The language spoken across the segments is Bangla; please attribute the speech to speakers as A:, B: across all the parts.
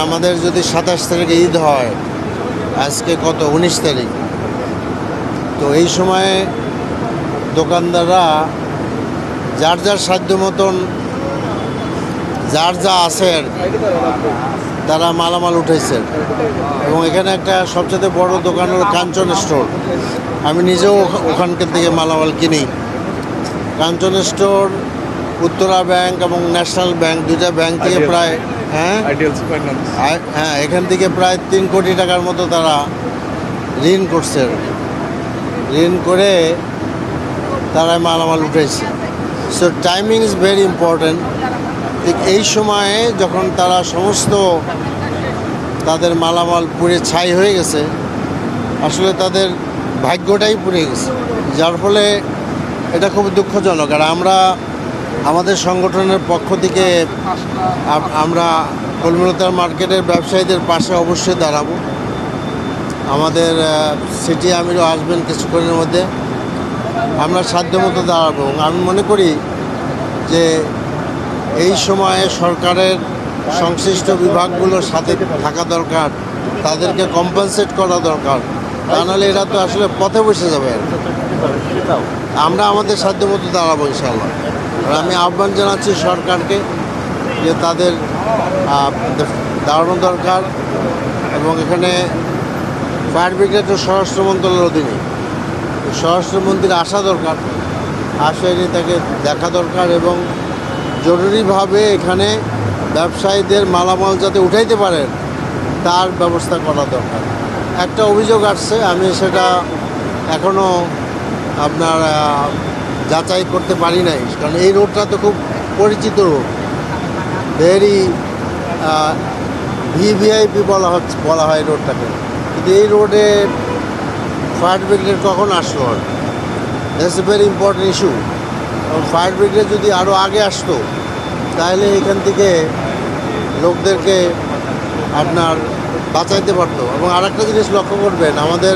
A: আমাদের যদি 27 তারিখে ঈদ হয়, আজকে কত 19 তারিখ, তো এই সময়ে দোকানদাররা যার যার সাধ্য মতন যার যা আছে আর কি, তারা মালামাল উঠেছে। এবং এখানে একটা সবচেয়ে বড় দোকান হলো কাঞ্চন স্টোর। আমি নিজেও ওখানকার থেকে মালামাল কিনি। কাঞ্চন স্টোর উত্তরা ব্যাংক এবং ন্যাশনাল ব্যাংক, দুইটা ব্যাংক থেকে প্রায় হ্যাঁ এখান থেকে প্রায় 3 কোটি টাকার মতো তারা ঋণ করছে। ঋণ করে তারা মালামাল উঠেছে। So timing is very important. ঠিক এই সময়ে যখন তারা সমস্ত তাদের মালামাল পুড়ে ছাই হয়ে গেছে, আসলে তাদের ভাগ্যটাই পুড়ে গেছে, যার ফলে এটা খুব দুঃখজনক। আর আমরা আমাদের সংগঠনের পক্ষ থেকে আমরা কলমিলতার মার্কেটের ব্যবসায়ীদের পাশে অবশ্যই দাঁড়াবো। আমাদের সিটি আমিরও আসবেন কিছুক্ষণের মধ্যে। আমরা সাধ্যমতো দাঁড়াবো। আমি মনে করি যে এই সময়ে সরকারের সংশ্লিষ্ট বিভাগগুলোর সাথে থাকা দরকার, তাদেরকে কম্পেনসেট করা দরকার, তা নাহলে এরা তো আসলে পথে বসে যাবে। আমরা আমাদের সাধ্যমতো দাঁড়াবো ইনশাআল্লাহ। আর আমি আহ্বান জানাচ্ছি সরকারকে যে তাদের দাঁড়ানো দরকার। এবং এখানে ফায়ার ব্রিগেড ও স্বরাষ্ট্র মন্ত্রণালয়ের অধীনে স্বরাষ্ট্রমন্ত্রীর আসা দরকার, আসেনি তাকে দেখা দরকার এবং জরুরিভাবে এখানে ব্যবসায়ীদের মালামাল যাতে উঠাইতে পারেন তার ব্যবস্থা করা দরকার। একটা অভিযোগ আসছে, আমি সেটা এখনও আপনার যাচাই করতে পারি নাই, কারণ এই রোডটা তো খুব পরিচিত রোড, ভেরি ভিভিআইপি বলা হয় রোডটাকে। কিন্তু এই রোডে ফায়ার ব্রিগেড কখন আসলো? That's a very important issue. এবং ফায়ার ব্রিগেড যদি আরও আগে আসতো তাহলে এখান থেকে লোকদেরকে আপনার বাঁচাইতে পারতো। এবং আরেকটা জিনিস লক্ষ্য করবেন, আমাদের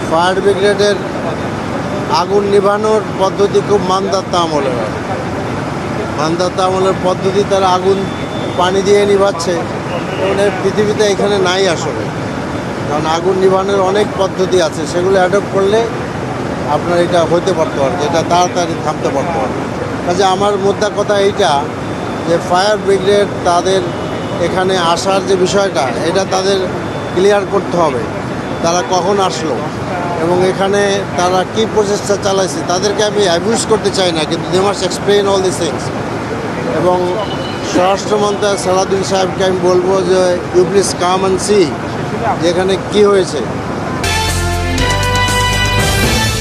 A: ফায়ার ব্রিগেডের আগুন নিভানোর পদ্ধতি খুব মানদাতা আমলের হয়। মানদাতা আমলের পদ্ধতি, তারা আগুন পানি দিয়ে নিভাচ্ছে, এবং পৃথিবীতে এখানে নাই আসলে। কারণ আগুন নিভানোর অনেক পদ্ধতি আছে, সেগুলো অ্যাডপ্ট করলে আপনার এটা হতে পারতো আর কি, এটা তাড়াতাড়ি থামতে পারতো আর কি। কাজে আমার মোদ্দা কথা এইটা যে ফায়ার ব্রিগেড তাদের এখানে আসার যে বিষয়টা, এটা তাদের ক্লিয়ার করতে হবে, তারা কখন আসলো এবং এখানে তারা কী প্রচেষ্টা চালাইছে। তাদেরকে আমি অ্যাবিউজ করতে চাই না, কিন্তু they must explain all this things. এবং স্বরাষ্ট্রমন্ত্রী সালাউদ্দিন সাহেবকে আমি বলবো যে you please come and see যেখানে কী হয়েছে।